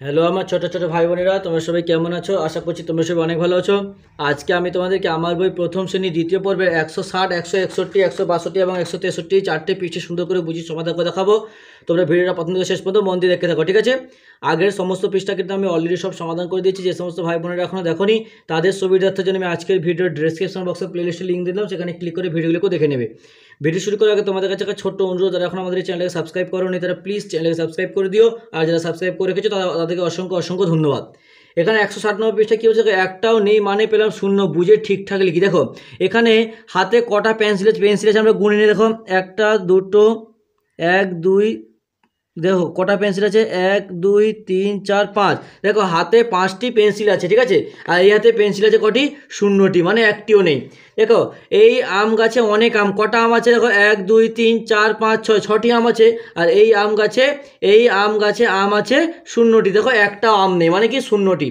Hello আমার ছোট ছোট ভাই বোনেরা, তোমরা সবাই কেমন আছো? আশা করছি তোমরা সবাই অনেক ভালো আছো। আজকে আমি তোমাদেরকে আমার বই প্রথম শ্রেণী দ্বিতীয় পর্বের 160, 161, 162 এবং 163 চারটে পৃষ্ঠে সুন্দর করে বুঝিয়ে সমাধান করে দেখাবো। তোমরা ভিডিওটা প্রথম থেকে শেষ পর্যন্ত মন দিয়ে দেখতে থাকো, ঠিক আছে? আগের সমস্ত পৃষ্ঠা কিন্তু আমি অলরেডি সব সমাধান করে দিয়েছি। যে সমস্ত ভাই বোনেরা এখনও দেখোনি তাদের সুবিধার্থের জন্য আমি আজকের ভিডিওর ডেসক্রিপশন বক্সে প্লেলিস্টের লিঙ্ক দিলাম, সেখানে ক্লিক করে ভিডিওগুলোকে দেখে নেবে। ভিডিও শুরু করার আগে তোমাদের কাছে একটা ছোট্ট অনুরোধ, যারা এখন আমাদের চ্যানেলকে সাবস্ক্রাইব করোনি তারা প্লিজ চ্যানেলকে সাবস্ক্রাইব করে দিও, আর যারা সাবস্ক্রাইব করে রেখেছো তাদেরকে অসংখ্য অসংখ্য ধন্যবাদ। এখানে 160 পৃষ্ঠা কী হচ্ছে, একটাও নেই মানে পেলাম শূন্য, বুঝে ঠিকঠাক লিখি। দেখো এখানে হাতে কটা পেন্সিল আছে আমরা গুনে নিই। দেখো একটা দুটো, এক দুই, দেখো কটা পেন্সিল আছে, 1 2 3 4 5। দেখো হাতে 5টি পেন্সিল আছে, ঠিক আছে? আর এই হাতে পেন্সিল আছে কটি? 0টি, মানে একটিও নেই। দেখো এই আম গাছে অনেক আম, কটা আম আছে? দেখো 1 2 3 4 5 6, 6টি আম আছে। আর এই আম গাছে আম আছে 0টি। দেখো একটাও আম নেই, মানে কি 0টি।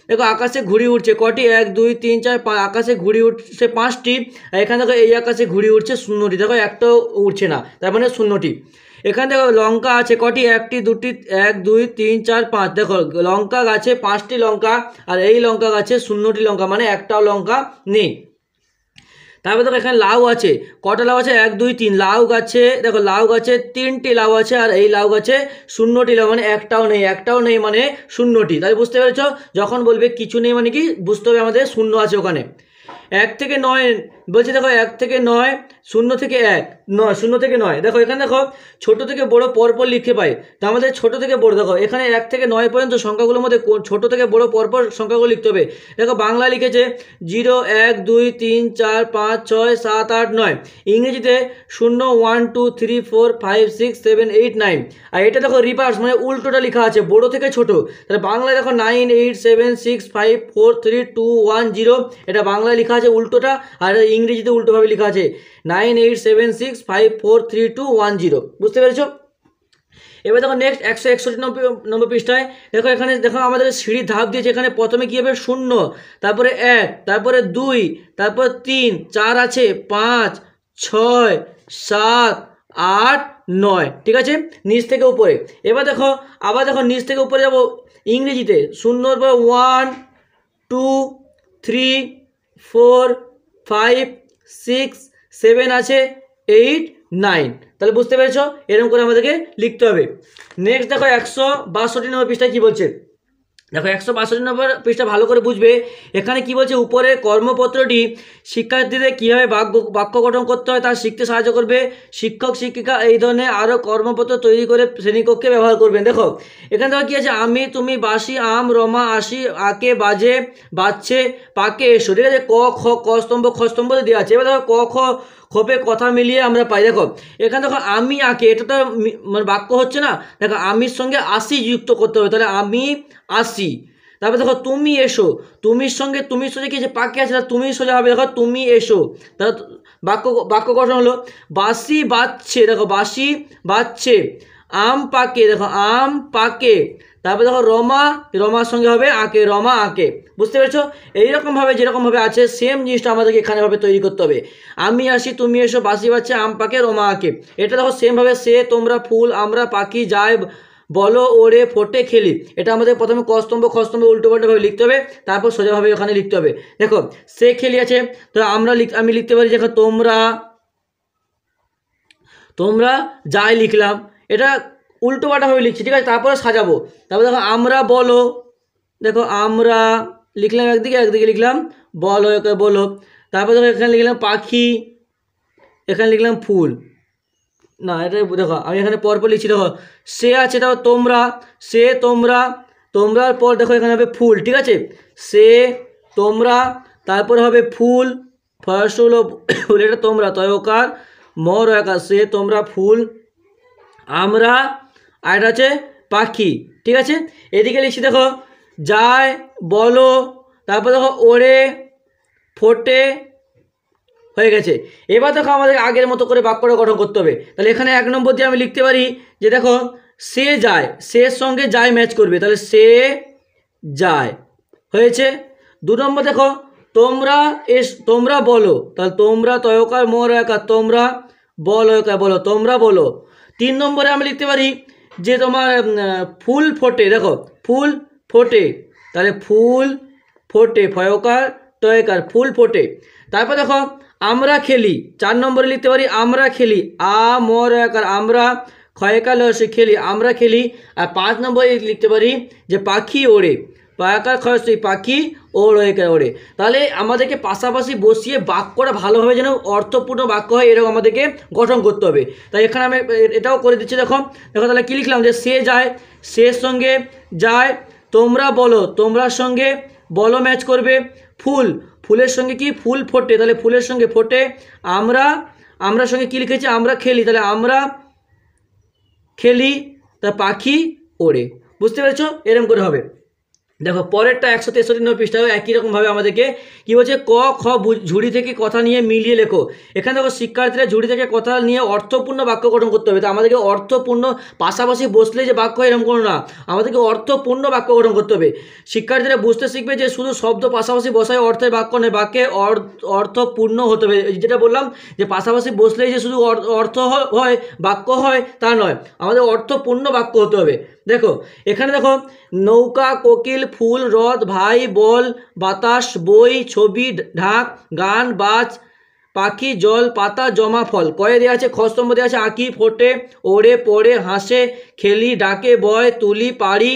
দেখো আকাশে ঘুড়ি উঠছে, কটি? 1 2 3 4 5, আকাশে ঘুড়ি উঠছে 5টি। আর এখানে দেখো এই আকাশে ঘুড়ি উঠছে 0টি, দেখো একটাও উঠছে না, তার মানে 0টি। এখানে দেখো লঙ্কা আছে কটি? 1টি 2টি, 1 2 3 4 5। দেখো লঙ্কা গাছে 5টি লঙ্কা, আর এই লঙ্কা গাছে 0টি লঙ্কা, মানে একটাও লঙ্কা নেই। তারপরে দেখো এখানে লাউ আছে, কটা লাউ আছে? 1 2 3। লাউ গাছে, দেখো লাউ গাছে 3টি লাউ আছে, আর এই লাউ গাছে 0টি লাউ, মানে একটাও নেই মানে 0টি। তাই বুঝতে পেরেছো? যখন বলবে কিছু নেই মানে কি বুঝতে হবে আমাদের শূন্য আছে ওখানে। 1 থেকে 9 বলছি, দেখো 1 থেকে 9, 0 থেকে 1, 9, 0 থেকে 9। দেখো এখানে দেখো ছোট থেকে বড় পরপর লিখতে পাই, তো আমাদের ছোট থেকে বড়, দেখো এখানে 1 থেকে 9 পর্যন্ত সংখ্যাগুলোর মধ্যে ছোট থেকে বড় পরপর সংখ্যাগুলো লিখতে হবে। দেখো বাংলা লিখেছে 0 1 2 3 4 5 6 7 8 9। ইংরেজিতে 0 1 2 3 4 5 6 7 8 9। আর এটা দেখো রিভার্স, মানে উল্টোটা লেখা আছে, বড় থেকে ছোট। তাহলে বাংলায় দেখো 9 8 7 6 5 4 3 2 1 0, এটা বাংলায় লেখা আছে উল্টোটা, আর ইংরেজিতে উল্টোভাবে লেখা আছে 9 8 7 6 5 4 3 2 1 0। বুঝতে পেরেছো? এবার দেখো নেক্সট 161 পৃষ্ঠায় দেখো, এখানে দেখো আমাদের সিঁড়ির ধাপ দিয়েছে। এখানে প্রথমে কী হবে? 0, তারপরে 1, তারপরে 2, তারপর 3, 4 আছে, 5 6 7 8 9, ঠিক আছে? নিচ থেকে উপরে। এবার দেখো আবার দেখো নিচ থেকে উপরে যাবো, ইংরেজিতে 0 পর 1 2 3 4 5 6 7 আছে, 8 9। তাহলে বুঝতে পেরেছো? এরকম করে আমাদেরকে লিখতে হবে। নেক্সট দেখো 162 পৃষ্ঠায় কী বলছে। দেখো 162 পৃষ্ঠা ভালো করে বুঝবে। এখানে কি বলছে, উপরে কর্মপত্রটি শিক্ষার্থীদের কীভাবে বাক্য গঠন করতে হয় তা শিখতে সাহায্য করবে। শিক্ষক শিক্ষিকা এই ধরনের আরও কর্মপত্র তৈরি করে শ্রেণীকক্ষে ব্যবহার করবেন। দেখো এখানে দেখো কী আছে, আমি তুমি বাসি আম রমা আসি আকে বাজে বাজছে পাকে এসো, ঠিক আছে? ক খ ক স্তম্ভ খ স্তম্ভ দেওয়া আছে। এবার দেখো ক খ খোপে কথা মিলিয়ে আমরা পাই। দেখো এখানে দেখো আমি আঁকে, এটা তো মানে বাক্য হচ্ছে না। দেখো আমির সঙ্গে আসি যুক্ত করতে হবে, তাহলে আমি আসি। তারপরে দেখো তুমি এসো, তুমির সঙ্গে তুমির সোজা কি যে পাকে আছে, তুমি সোজা হবে। দেখো তুমি এসো, তাহলে বাক্য গঠন হলো বাসি বাজছে, দেখো বাসি বাজছে। আম পাকে, দেখো আম পাকে। তারপরে দেখো রমার সঙ্গে হবে আঁকে, রমা আঁকে। বুঝতে পেরেছো? এইরকমভাবে যেরকমভাবে আছে সেম জিনিসটা আমাদেরকে এখানে ভাবে তৈরি করতে হবে। আমি আসি তুমি এসো বাসি বাজছে আম পাকে রমা আঁকে। এটা দেখো সেমভাবে সে তোমরা ফুল আমরা পাখি যায় বলো ওরে ফোটে খেলি, এটা আমাদের প্রথমে ক স্তম্ভ খ স্তম্ভ উল্টো পাল্টোভাবে লিখতে হবে, তারপর সোজাভাবে ওখানে লিখতে হবে। দেখো সে খেলি আছে, তো আমি লিখতে পারি দেখো তোমরা যাই লিখলাম, এটা উল্টো পাল্টাভাবে লিখছি, ঠিক আছে? তারপরে সাজাবো। তারপর দেখো আমরা বলো, দেখো আমরা লিখলাম একদিকে লিখলাম বলো। তারপর দেখো এখানে লিখলাম পাখি, এখানে লিখলাম ফুল। না এটা দেখো আমি এখানে পরপর লিখছি। দেখো সে আছে, দেখো তোমরার পর দেখো এখানে হবে ফুল, ঠিক আছে? সে তোমরা, তারপর হবে ফুল, ফসল ফুল, এটা তোমরা তয়কার মর একা, সে তোমরা ফুল আমরা, আর এটা আছে পাখি, ঠিক আছে? এদিকে লিখছি দেখো যায় বলো, তারপর দেখো ওরে ফোটে, হয়ে গেছে। এবার দেখো আমাদের আগের মতো করে বাক্যটা গঠন করতে হবে। তাহলে এখানে 1 নম্বর দিয়ে আমি লিখতে পারি যে দেখো সে যায়, সে সঙ্গে যায় ম্যাচ করবে, তাহলে সে যায়, হয়েছে। 2 নম্বর দেখো তোমরা বলো, তাহলে তোমরা তয়কার মোর একা, তোমরা বলো, তোমরা বলো। 3 নম্বরে আমি লিখতে পারি যে তোমার ফুল ফোটে, দেখো ফুল ফোটে, তাহলে ফুল ফোটে ফয়কার টয়কার ফুল ফোটে। তারপর দেখো আমরা খেলি, 4 নম্বরে লিখতে পারি আমরা খেলি, আমরকার আমরা, ক্ষয়কার লসে খেলি আমরা খেলি। আর 5 নম্বরে লিখতে পারি যে পাখি ওড়ে, পায়াকার ক্ষয়সই পাখি ওড়ে ওড়ে। তাহলে আমাদেরকে পাশাপাশি বসিয়ে বাক্যটা ভালোভাবে যেন অর্থপূর্ণ বাক্য হয় এরকম আমাদেরকে গঠন করতে হবে। তাই এখানে আমি এটাও করে দিচ্ছি। দেখো দেখো তাহলে কী লিখলাম, যে সে যায়, সের সঙ্গে যায়, তোমরা বলো, তোমরার সঙ্গে বলো ম্যাচ করবে। ফুল, ফুলের সঙ্গে কি ফুল ফোটে, তাহলে ফুলের সঙ্গে ফোটে। আমরা, আমরা সঙ্গে কী লিখেছি আমরা খেলি, তাহলে আমরা খেলি, তা পাখি ওড়ে। বুঝতে পেরেছো, এরকম করে হবে। দেখো পরেরটা 163 নম্বর পৃষ্ঠায় একই রকমভাবে আমাদেরকে কী বলছে, ক খ ঝুড়ি থেকে কথা নিয়ে মিলিয়ে লেখো। এখানে দেখো শিক্ষার্থীরা ঝুড়ি থেকে কথা নিয়ে অর্থপূর্ণ বাক্য গঠন করতে হবে। তো আমাদেরকে অর্থপূর্ণ পাশাপাশি বসলে যে বাক্য এরকম কোনো না, আমাদেরকে অর্থপূর্ণ বাক্য গঠন করতে হবে। শিক্ষার্থীরা বুঝতে শিখবে যে শুধু শব্দ পাশাপাশি বসায় অর্থের বাক্য নয়, বাক্যে অর্থপূর্ণ হতে হবে। যেটা বললাম যে পাশাপাশি বসলেই যে শুধু অর্থ হয় বাক্য হয় তা নয়, আমাদের অর্থপূর্ণ বাক্য হতে হবে। দেখো এখানে দেখো নৌকা, কোকিল, ফুল, হ্রদ, ভাই, বল, বাতাস, বই, ছবি, ঢাক, গান, বাজ, পাখি, জল, পাতা, জমা, ফল। কয়ে দেওয়া আছে, খস্তম্ভ দেওয়া আছে, আঁকি, ফোটে, ওড়ে, পড়ে, হাসে, খেলি, ডাকে, বয়, তুলি, পারি,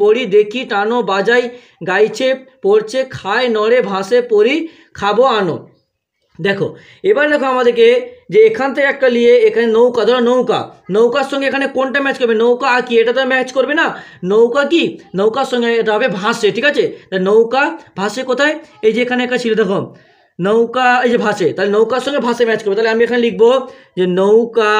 পড়ি, দেখি, টানো, বাজাই, গাইছে, পড়ছে, খায়, নড়ে, ভাসে, পড়ি, খাবো, আনো। দেখো এবার দেখো আমাদেরকে যে এখান থেকে একটা নিয়ে এখানে নৌকা, ধরো নৌকা, নৌকার সঙ্গে এখানে কোনটা ম্যাচ করবে, নৌকা আঁকি, এটা তো ম্যাচ করবে না। নৌকা কি, নৌকার সঙ্গে এটা হবে ভাসে, ঠিক আছে। নৌকা ভাসে কোথায়, এই যে এখানে একটা ছিল দেখো নৌকা, এই যে ভাসে, তাহলে নৌকার সঙ্গে ভাসে ম্যাচ করবে। তাহলে আমি এখানে লিখবো যে নৌকা,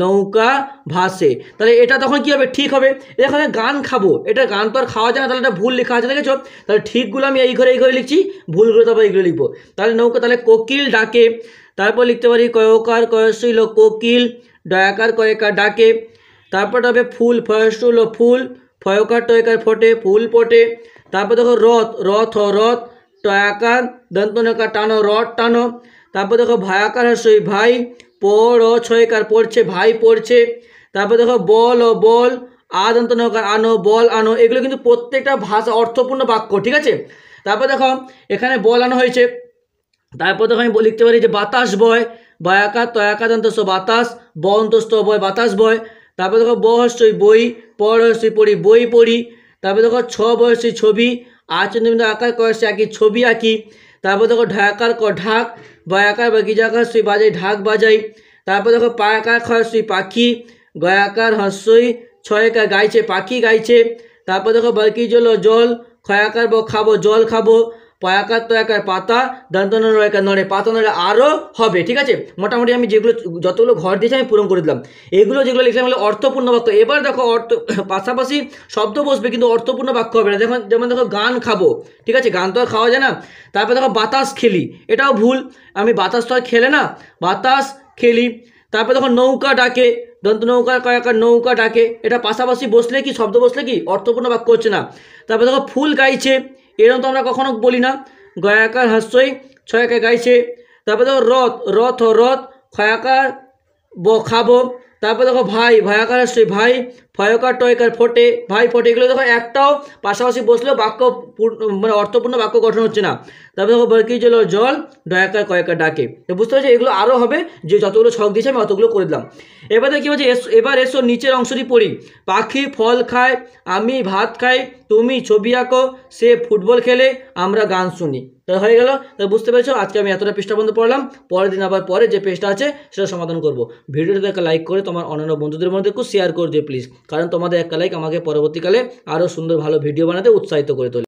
নৌকা ভাসে, তাহলে এটা তখন কী হবে, ঠিক হবে। এখানে গান খাবো, এটা গান তো আর খাওয়া যায় না, তাহলে এটা ভুল লেখা আছে, দেখেছো। তাহলে ঠিকগুলো আমি এই ঘরে লিখছি, ভুলগুলো তারপর এইগুলো লিখবো। তাহলে নৌকা, তাহলে কোকিল ডাকে, তারপর লিখতে পারি কয়কার কয়শীল কোকিল, ডয়াকার কয়কার ডাকে। তারপর হবে ফুল, ফয়সুল ফুল, ফয়কার টয়কার ফোটে, ফুল ফোটে। তারপর দেখো রথ, রথ, টয়াকার দন্তনকার টানো, রথ টানো। তারপর দেখো ভায়াকার হর্ষই ভাই, পড় ছয়কার পড়ছে, ভাই পড়ছে। তারপর দেখো বল, আদন্ত নকার আনো, বল আনো। এগুলো কিন্তু প্রত্যেকটা ভাষা অর্থপূর্ণ বাক্য, ঠিক আছে। তারপর দেখো এখানে বল আনো হয়েছে। তারপর দেখো আমি লিখতে পারি যে বাতাস বয়, বয়াকার তয়াকার দন্তস্ব বাতাস, বন্তস্ত বয় বাতাস বয়। তারপর দেখো বহস্যই বই, পড় হস্যই পড়ি, বই পড়ি। তারপর দেখো ছ বয়সী ছবি, আচন্দ্র আকার কয়েছে আঁকি, ছবি আঁকি। তারপর দেখো ঢাকার ঢাক, বয়াকার বা গিজাকার সুই বাজাই, ঢাক বাজাই। তারপর দেখো পায়াকার খয়সই পাখি, গয়াকার হস্যই ছয়কার গাইছে, পাখি গাইছে। তারপর দেখো বাকি জল, জল, ক্ষয়াকার খাবো, জল খাবো। পয়াকার তয়াকার পাতা, দন্তন রয়কার নড়ে, পাতা নড়ে। আরও হবে, ঠিক আছে। মোটামুটি আমি যেগুলো যতগুলো ঘর দিয়েছি আমি পূরণ করে দিলাম। এগুলো যেগুলো লিখলাম হলো অর্থপূর্ণ বাক্য। এবার দেখো পাশাপাশি শব্দ বসবে কিন্তু অর্থপূর্ণ বাক্য হবে না। দেখো যেমন দেখো গান খাবো, ঠিক আছে, গান তো আর খাওয়া যায় না। তারপর দেখো বাতাস খেলি, এটাও ভুল, আমি বাতাস তো আর খেলে না, বাতাস খেলি। তারপর দেখো নৌকা ডাকে, দন্ত নৌকার কয়াকার নৌকা ডাকে, এটা পাশাপাশি বসলে কি শব্দ বসলে কি অর্থপূর্ণ বাক্য হচ্ছে না। তারপর দেখো ফুল গাইছে, এরকম তো আমরা কখনো বলি না, গয়াকার হাস্যই ছয়াকার গাইছে। তারপর দেখো রথ, ক্ষয়াকার খাবো। তারপর দেখো ভাই, ভয়াকার হাস্যই ভাই, ফয়কার টয়কার ফোটে, ভাই ফোটে। এগুলো দেখো একটাও পাশাপাশি বসলেও বাক্য মানে অর্থপূর্ণ বাক্য গঠন হচ্ছে না। তারপর দেখো বরকি জল, জল, ডয়াকার কয়েকার ডাকে। তো বুঝতে পারছি এগুলো আরও হবে, যে যতগুলো ছক দিয়েছে আমি অতগুলো করে দিলাম। এবারে কী বলছে, এবার এসো নিচের অংশটি পড়ি। পাখি ফল খায়, আমি ভাত খাই, তুমি ছবি আঁকো, সে ফুটবল খেলে, আমরা গান শুনি। তো হয়ে গেল। তো বুঝতে পেরেছো আজকে আমি এতটা পৃষ্ঠা পর্যন্ত পড়লাম। পরের দিন আবার পরে যে পেজটা আছে সেটা সমাধান করব। ভিডিওটাতে একটা লাইক করে তোমার অন্যান্য বন্ধুদের মধ্যে একটু শেয়ার করে দিও প্লিজ, কারণ তোমাদের একটা লাইক আমাকে পরবর্তীকালে আরও সুন্দর ভালো ভিডিও বানাতে উৎসাহিত করে তোলে।